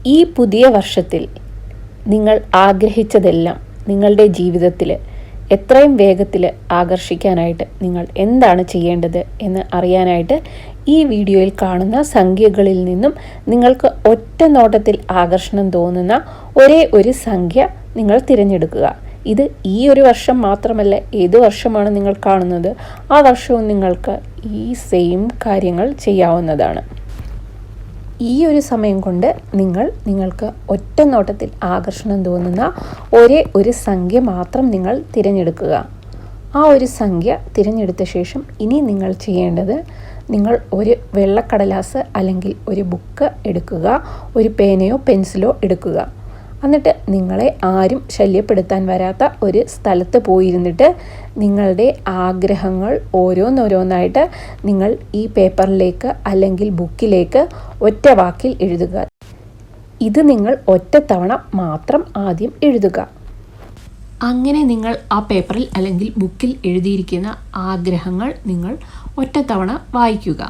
ഈ പുതിയ വർഷത്തിൽ നിങ്ങൾ ആഗ്രഹിച്ചതെല്ലാം നിങ്ങളുടെ ജീവിതത്തിൽ എത്രയും വേഗത്തിൽ ആകർഷിക്കാനായിട്ട് നിങ്ങൾ എന്താണ് ചെയ്യേണ്ടത് എന്ന് അറിയാനായിട്ട് ഈ വീഡിയോയിൽ കാണുന്ന സംഖ്യകളിൽ നിന്നും നിങ്ങൾക്ക് ഒറ്റ നോട്ടത്തിൽ ആകർഷണം തോന്നുന്ന ഒരേ ഒരു സംഖ്യ നിങ്ങൾ തിരഞ്ഞെടുക്കുക. ഇത് ഈ ഒരു വർഷം മാത്രമല്ല, ഏത് വർഷമാണ് നിങ്ങൾ കാണുന്നത് ആ വർഷവും നിങ്ങൾക്ക് ഈ സെയിം കാര്യങ്ങൾ ചെയ്യാവുന്നതാണ്. ഈ ഒരു സമയം കൊണ്ട് നിങ്ങൾക്ക് ഒറ്റ നോട്ടത്തിൽ ആകർഷണം തോന്നുന്ന ഒരേ ഒരു സംഖ്യ മാത്രം നിങ്ങൾ തിരഞ്ഞെടുക്കുക. ആ ഒരു സംഖ്യ തിരഞ്ഞെടുത്ത ശേഷം ഇനി നിങ്ങൾ ചെയ്യേണ്ടത്, നിങ്ങൾ ഒരു വെള്ളക്കടലാസ് അല്ലെങ്കിൽ ഒരു ബുക്ക് എടുക്കുക, ഒരു പേനയോ പെൻസിലോ എടുക്കുക. എന്നിട്ട് നിങ്ങളെ ആരും ശല്യപ്പെടുത്താൻ വരാത്ത ഒരു സ്ഥലത്ത് പോയിരുന്നിട്ട് നിങ്ങളുടെ ആഗ്രഹങ്ങൾ ഓരോന്നോരോന്നായിട്ട് നിങ്ങൾ ഈ പേപ്പറിലേക്ക് അല്ലെങ്കിൽ ബുക്കിലേക്ക് ഒറ്റ വാക്കിൽ എഴുതുക. ഇത് നിങ്ങൾ ഒറ്റത്തവണ മാത്രം ആദ്യം എഴുതുക. അങ്ങനെ നിങ്ങൾ ആ പേപ്പറിൽ അല്ലെങ്കിൽ ബുക്കിൽ എഴുതിയിരിക്കുന്ന ആഗ്രഹങ്ങൾ നിങ്ങൾ ഒറ്റത്തവണ വായിക്കുക.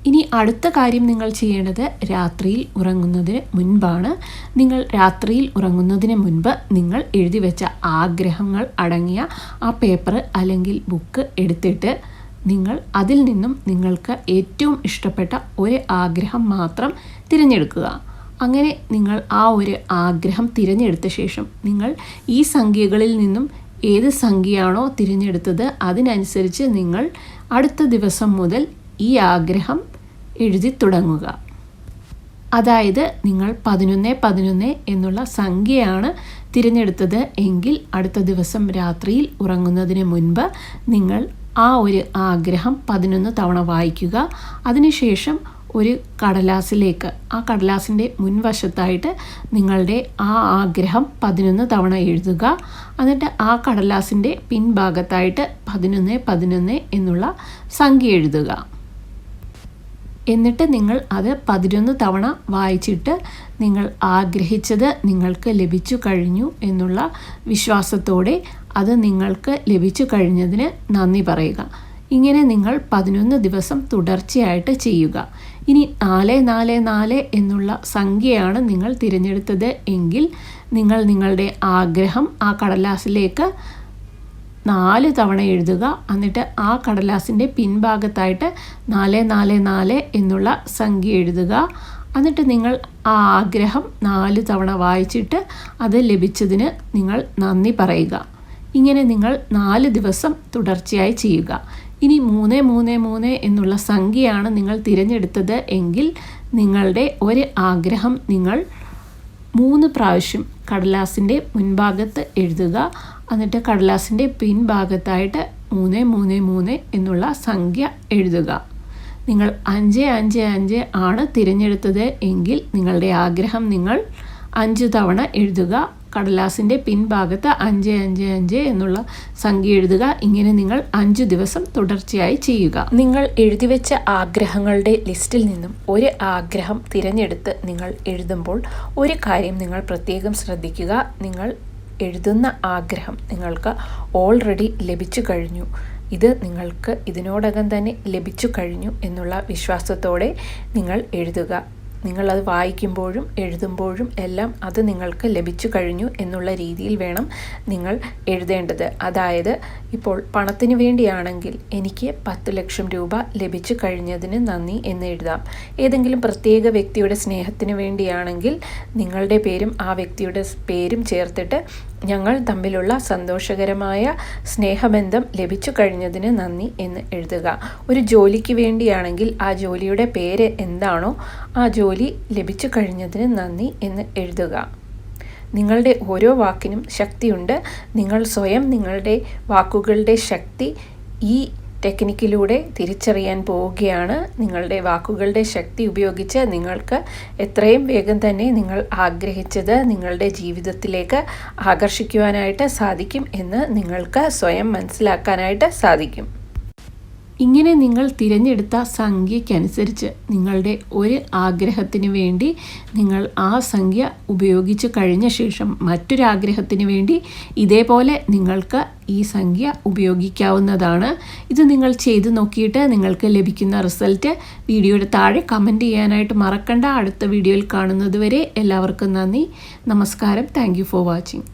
ഇനി അടുത്ത കാര്യം നിങ്ങൾ ചെയ്യേണ്ടത് രാത്രിയിൽ ഉറങ്ങുന്നതിന് മുൻപാണ്. നിങ്ങൾ രാത്രിയിൽ ഉറങ്ങുന്നതിന് മുൻപ് നിങ്ങൾ എഴുതി വെച്ച ആഗ്രഹങ്ങൾ അടങ്ങിയ ആ പേപ്പർ അല്ലെങ്കിൽ ബുക്ക് എടുത്തിട്ട് നിങ്ങൾ അതിൽ നിന്നും നിങ്ങൾക്ക് ഏറ്റവും ഇഷ്ടപ്പെട്ട ഒരു ആഗ്രഹം മാത്രം തിരഞ്ഞെടുക്കുക. അങ്ങനെ നിങ്ങൾ ആ ഒരു ആഗ്രഹം തിരഞ്ഞെടുത്ത ശേഷം നിങ്ങൾ ഈ സംഖ്യകളിൽ നിന്നും ഏത് സംഖ്യയാണോ തിരഞ്ഞെടുത്തത് അതിനനുസരിച്ച് നിങ്ങൾ അടുത്ത ദിവസം മുതൽ ഈ ആഗ്രഹം എഴുതി തുടങ്ങുക. അതായത് നിങ്ങൾ 11 എന്നുള്ള സംഖ്യയാണ് തിരഞ്ഞെടുത്തത് എങ്കിൽ അടുത്ത ദിവസം രാത്രിയിൽ ഉറങ്ങുന്നതിന് മുൻപ് നിങ്ങൾ ആ ഒരു ആഗ്രഹം 11 തവണ വായിക്കുക. അതിനുശേഷം ഒരു കടലാസിലേക്ക്, ആ കടലാസിൻ്റെ മുൻവശത്തായിട്ട് നിങ്ങളുടെ ആ ആഗ്രഹം 11 തവണ എഴുതുക. എന്നിട്ട് ആ കടലാസിൻ്റെ പിൻഭാഗത്തായിട്ട് 11 എന്നുള്ള സംഖ്യ എഴുതുക. എന്നിട്ട് നിങ്ങൾ അത് 11 തവണ വായിച്ചിട്ട് നിങ്ങൾ ആഗ്രഹിച്ചത് നിങ്ങൾക്ക് ലഭിച്ചു കഴിഞ്ഞു എന്നുള്ള വിശ്വാസത്തോടെ അത് നിങ്ങൾക്ക് ലഭിച്ചു കഴിഞ്ഞതിന് നന്ദി പറയുക. ഇങ്ങനെ നിങ്ങൾ 11 ദിവസം തുടർച്ചയായിട്ട് ചെയ്യുക. ഇനി 444 എന്നുള്ള സംഖ്യയാണ് നിങ്ങൾ തിരഞ്ഞെടുത്തത് എങ്കിൽ നിങ്ങൾ നിങ്ങളുടെ ആഗ്രഹം ആ കടലാസിലേക്ക് 4 തവണ എഴുതുക. എന്നിട്ട് ആ കടലാസിൻ്റെ പിൻഭാഗത്തായിട്ട് 444 എന്നുള്ള സംഖ്യ എഴുതുക. എന്നിട്ട് നിങ്ങൾ ആ ആഗ്രഹം 4 തവണ വായിച്ചിട്ട് അത് ലഭിച്ചതിന് നിങ്ങൾ നന്ദി പറയുക. ഇങ്ങനെ നിങ്ങൾ 4 ദിവസം തുടർച്ചയായി ചെയ്യുക. ഇനി 333 എന്നുള്ള സംഖ്യയാണ് നിങ്ങൾ തിരഞ്ഞെടുത്തത് എങ്കിൽ നിങ്ങളുടെ ഒരു ആഗ്രഹം നിങ്ങൾ 3 പ്രാവശ്യം കടലാസിൻ്റെ മുൻഭാഗത്ത് എഴുതുക. എന്നിട്ട് കടലാസിൻ്റെ പിൻഭാഗത്തായിട്ട് 333 എന്നുള്ള സംഖ്യ എഴുതുക. നിങ്ങൾ 555 ആണ് തിരഞ്ഞെടുത്തത് എങ്കിൽ നിങ്ങളുടെ ആഗ്രഹം നിങ്ങൾ 5 തവണ എഴുതുക. കടലാസിൻ്റെ പിൻഭാഗത്ത് 555 എന്നുള്ള സംഖ്യ എഴുതുക. ഇങ്ങനെ നിങ്ങൾ 5 ദിവസം തുടർച്ചയായി ചെയ്യുക. നിങ്ങൾ എഴുതിവെച്ച ആഗ്രഹങ്ങളുടെ ലിസ്റ്റിൽ നിന്നും ഒരു ആഗ്രഹം തിരഞ്ഞെടുത്ത് നിങ്ങൾ എഴുതുമ്പോൾ ഒരു കാര്യം നിങ്ങൾ പ്രത്യേകം ശ്രദ്ധിക്കുക. നിങ്ങൾ എഴുതുന്ന ആഗ്രഹം നിങ്ങൾക്ക് ഓൾറെഡി ലഭിച്ചു കഴിഞ്ഞു, ഇത് നിങ്ങൾക്ക് ഇതിനോടകം തന്നെ ലഭിച്ചു കഴിഞ്ഞു എന്നുള്ള വിശ്വാസത്തോടെ നിങ്ങൾ എഴുതുക. നിങ്ങളത് വായിക്കുമ്പോഴും എഴുതുമ്പോഴും എല്ലാം അത് നിങ്ങൾക്ക് ലഭിച്ചു കഴിഞ്ഞു എന്നുള്ള രീതിയിൽ വേണം നിങ്ങൾ എഴുതേണ്ടത്. അതായത് ഇപ്പോൾ പണത്തിന് വേണ്ടിയാണെങ്കിൽ എനിക്ക് 10 ലക്ഷം രൂപ ലഭിച്ചു കഴിഞ്ഞതിന് നന്ദി എന്ന് എഴുതാം. ഏതെങ്കിലും പ്രത്യേക വ്യക്തിയുടെ സ്നേഹത്തിന് വേണ്ടിയാണെങ്കിൽ നിങ്ങളുടെ പേരും ആ വ്യക്തിയുടെ പേരും ചേർത്തിട്ട് ഞങ്ങൾ തമ്മിലുള്ള സന്തോഷകരമായ സ്നേഹബന്ധം ലഭിച്ചു കഴിഞ്ഞതിന് നന്ദി എന്ന് എഴുതുക. ഒരു ജോലിക്ക് വേണ്ടിയാണെങ്കിൽ ആ ജോലിയുടെ പേര് എന്താണോ ആ ജോലി ലഭിച്ചു കഴിഞ്ഞതിന് നന്ദി എന്ന് എഴുതുക. നിങ്ങളുടെ ഓരോ വാക്കിനും ശക്തിയുണ്ട്. നിങ്ങൾ സ്വയം നിങ്ങളുടെ വാക്കുകളുടെ ശക്തി ഈ ടെക്നിക്കിലൂടെ തിരിച്ചറിയാൻ പോവുകയാണ്. നിങ്ങളുടെ വാക്കുകളുടെ ശക്തി ഉപയോഗിച്ച് നിങ്ങൾക്ക് എത്രയും വേഗം തന്നെ നിങ്ങൾ ആഗ്രഹിച്ചത് നിങ്ങളുടെ ജീവിതത്തിലേക്ക് ആകർഷിക്കുവാനായിട്ട് സാധിക്കും എന്ന് നിങ്ങൾക്ക് സ്വയം മനസ്സിലാക്കാനായിട്ട് സാധിക്കും. ഇങ്ങനെ നിങ്ങൾ തിരഞ്ഞെടുത്ത സംഖ്യയ്ക്കനുസരിച്ച് നിങ്ങളുടെ ഒരു ആഗ്രഹത്തിന് വേണ്ടി നിങ്ങൾ ആ സംഖ്യ ഉപയോഗിച്ച് കഴിഞ്ഞ ശേഷം മറ്റൊരാഗ്രഹത്തിന് വേണ്ടി ഇതേപോലെ നിങ്ങൾക്ക് ഈ സംഖ്യ ഉപയോഗിക്കാവുന്നതാണ്. ഇത് നിങ്ങൾ ചെയ്ത് നോക്കിയിട്ട് നിങ്ങൾക്ക് ലഭിക്കുന്ന റിസൾട്ട് വീഡിയോയുടെ താഴെ കമൻറ്റ് ചെയ്യാനായിട്ട് മറക്കണ്ട. അടുത്ത വീഡിയോയിൽ കാണുന്നത് വരെ എല്ലാവർക്കും നന്ദി, നമസ്കാരം. Thank you for watching.